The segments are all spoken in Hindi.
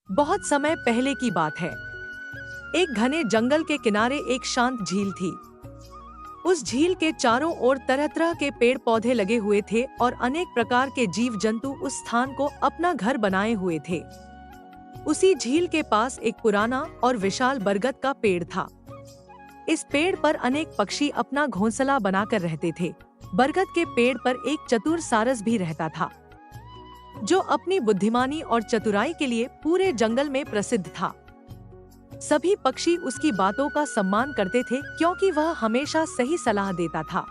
बहुत समय पहले की बात है। एक घने जंगल के किनारे एक शांत झील थी। उस झील के चारों ओर तरह तरह के पेड़ पौधे लगे हुए थे और अनेक प्रकार के जीव जंतु उस स्थान को अपना घर बनाए हुए थे। उसी झील के पास एक पुराना और विशाल बरगद का पेड़ था। इस पेड़ पर अनेक पक्षी अपना घोंसला बनाकर रहते थे। बरगद के पेड़ पर एक चतुर सारस भी रहता था, जो अपनी बुद्धिमानी और चतुराई के लिए पूरे जंगल में प्रसिद्ध था। सभी पक्षी उसकी बातों का सम्मान करते थे, क्योंकि वह हमेशा सही सलाह देता था।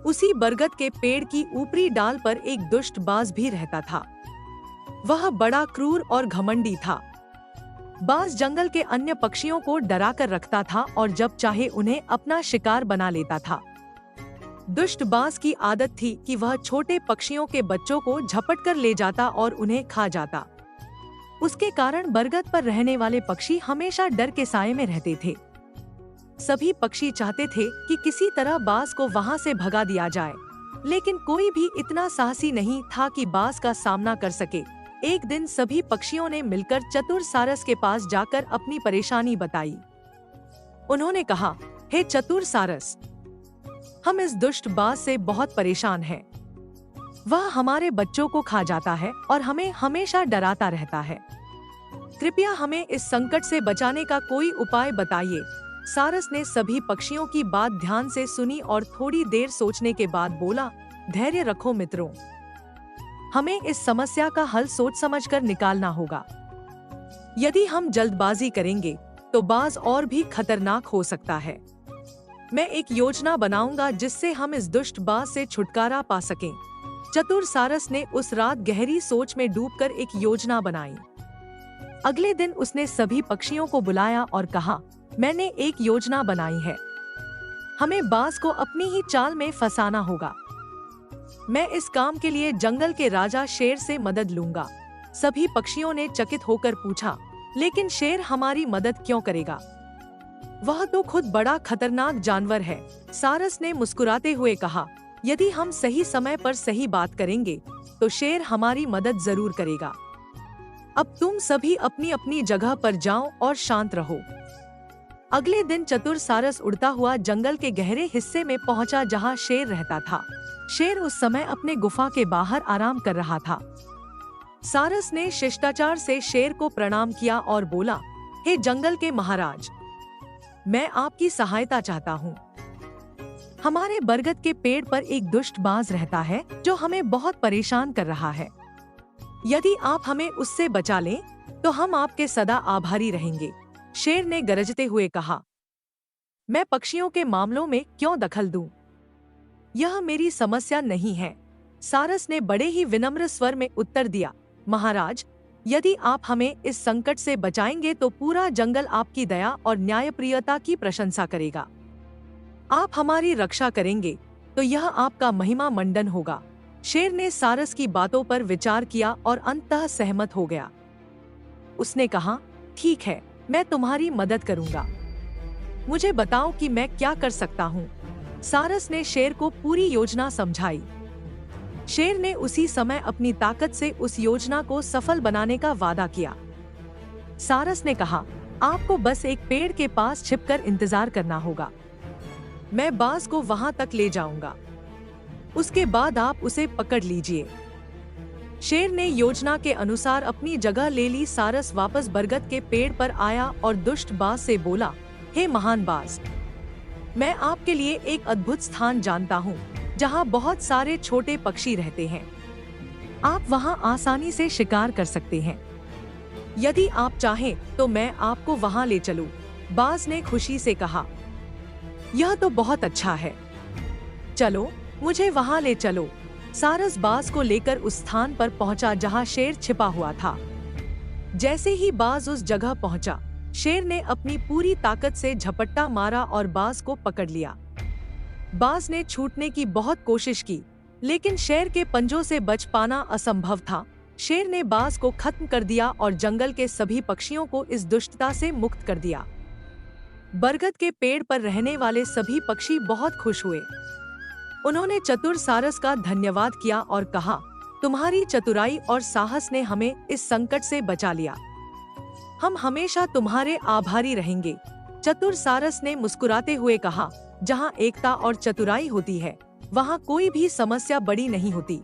उसी बरगद के पेड़ की ऊपरी डाल पर एक दुष्ट बाज भी रहता था। वह बड़ा क्रूर और घमंडी था। बाज जंगल के अन्य पक्षियों को डरा कर रखता था और जब चाहे उन्हें अपना शिकार बना लेता था। दुष्ट बाज की आदत थी कि वह छोटे पक्षियों के बच्चों को झपट कर ले जाता और उन्हें खा जाता। उसके कारण बरगद पर रहने वाले पक्षी हमेशा डर के साए में रहते थे। सभी पक्षी चाहते थे कि किसी तरह बाज को वहां से भगा दिया जाए, लेकिन कोई भी इतना साहसी नहीं था कि बाज का सामना कर सके। एक दिन सभी पक्षियों ने मिलकर चतुर सारस के पास जाकर अपनी परेशानी बताई। उन्होंने कहा, हे चतुर सारस, हम इस दुष्ट बाज से बहुत परेशान हैं। वह हमारे बच्चों को खा जाता है और हमें हमेशा डराता रहता है। कृपया हमें इस संकट से बचाने का कोई उपाय बताइए। सारस ने सभी पक्षियों की बात ध्यान से सुनी और थोड़ी देर सोचने के बाद बोला, धैर्य रखो मित्रों, हमें इस समस्या का हल सोच समझकर निकालना होगा। यदि हम जल्दबाजी करेंगे तो बाज और भी खतरनाक हो सकता है। मैं एक योजना बनाऊंगा जिससे हम इस दुष्ट बाज से छुटकारा पा सकें। चतुर सारस ने उस रात गहरी सोच में डूबकर एक योजना बनाई। अगले दिन उसने सभी पक्षियों को बुलाया और कहा, मैंने एक योजना बनाई है। हमें बाज को अपनी ही चाल में फंसाना होगा। मैं इस काम के लिए जंगल के राजा शेर से मदद लूंगा। सभी पक्षियों ने चकित होकर पूछा, लेकिन शेर हमारी मदद क्यों करेगा? वह तो खुद बड़ा खतरनाक जानवर है। सारस ने मुस्कुराते हुए कहा, यदि हम सही समय पर सही बात करेंगे तो शेर हमारी मदद जरूर करेगा। अब तुम सभी अपनी अपनी जगह पर जाओ और शांत रहो। अगले दिन चतुर सारस उड़ता हुआ जंगल के गहरे हिस्से में पहुंचा जहां शेर रहता था। शेर उस समय अपने गुफा के बाहर आराम कर रहा था। सारस ने शिष्टाचार से शेर को प्रणाम किया और बोला, हे जंगल के महाराज, मैं आपकी सहायता चाहता हूँ। हमारे बरगद के पेड़ पर एक दुष्ट बाज रहता है जो हमें बहुत परेशान कर रहा है। यदि आप हमें उससे बचा लें तो हम आपके सदा आभारी रहेंगे। शेर ने गरजते हुए कहा, मैं पक्षियों के मामलों में क्यों दखल दूं? यह मेरी समस्या नहीं है। सारस ने बड़े ही विनम्र स्वर में उत्तर दिया, महाराज, यदि आप हमें इस संकट से बचाएंगे तो पूरा जंगल आपकी दया और न्यायप्रियता की प्रशंसा करेगा। आप हमारी रक्षा करेंगे तो यह आपका महिमा मंडन होगा। शेर ने सारस की बातों पर विचार किया और अंततः सहमत हो गया। उसने कहा, ठीक है, मैं तुम्हारी मदद करूंगा। मुझे बताओ कि मैं क्या कर सकता हूँ। सारस ने शेर को पूरी योजना समझाई। शेर ने उसी समय अपनी ताकत से उस योजना को सफल बनाने का वादा किया। सारस ने कहा, आपको बस एक पेड़ के पास छिपकर इंतजार करना होगा। मैं बाज को वहां तक ले जाऊंगा। उसके बाद आप उसे पकड़ लीजिए। शेर ने योजना के अनुसार अपनी जगह ले ली। सारस वापस बरगद के पेड़ पर आया और दुष्ट बाज से बोला, हे महान बाज, मैं आपके लिए एक अद्भुत स्थान जानता हूँ जहाँ बहुत सारे छोटे पक्षी रहते हैं। आप वहाँ आसानी से शिकार कर सकते हैं। यदि आप चाहें तो मैं आपको वहाँ ले चलूं। बाज ने खुशी से कहा, यह तो बहुत अच्छा है, चलो मुझे वहाँ ले चलो। सारस बाज को लेकर उस स्थान पर पहुँचा जहाँ शेर छिपा हुआ था। जैसे ही बाज उस जगह पहुँचा, शेर ने अपनी पूरी ताकत से झपट्टा मारा और बाज को पकड़ लिया। बाज ने छूटने की बहुत कोशिश की, लेकिन शेर के पंजों से बच पाना असंभव था। शेर ने बाज को खत्म कर दिया और जंगल के सभी पक्षियों को इस दुष्टता से मुक्त कर दिया। बरगद के पेड़ पर रहने वाले सभी पक्षी बहुत खुश हुए। उन्होंने चतुर सारस का धन्यवाद किया और कहा, तुम्हारी चतुराई और साहस ने हमें इस संकट से बचा लिया। हम हमेशा तुम्हारे आभारी रहेंगे। चतुर सारस ने मुस्कुराते हुए कहा, जहाँ एकता और चतुराई होती है, वहाँ कोई भी समस्या बड़ी नहीं होती।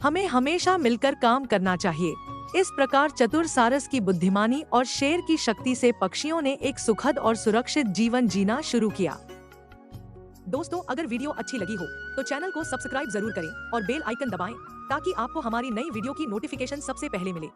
हमें हमेशा मिलकर काम करना चाहिए। इस प्रकार चतुर सारस की बुद्धिमानी और शेर की शक्ति से पक्षियों ने एक सुखद और सुरक्षित जीवन जीना शुरू किया। दोस्तों, अगर वीडियो अच्छी लगी हो तो चैनल को सब्सक्राइब जरूर करें और बेल आइकन दबाएं ताकि आपको हमारी नई वीडियो की नोटिफिकेशन सबसे पहले मिले।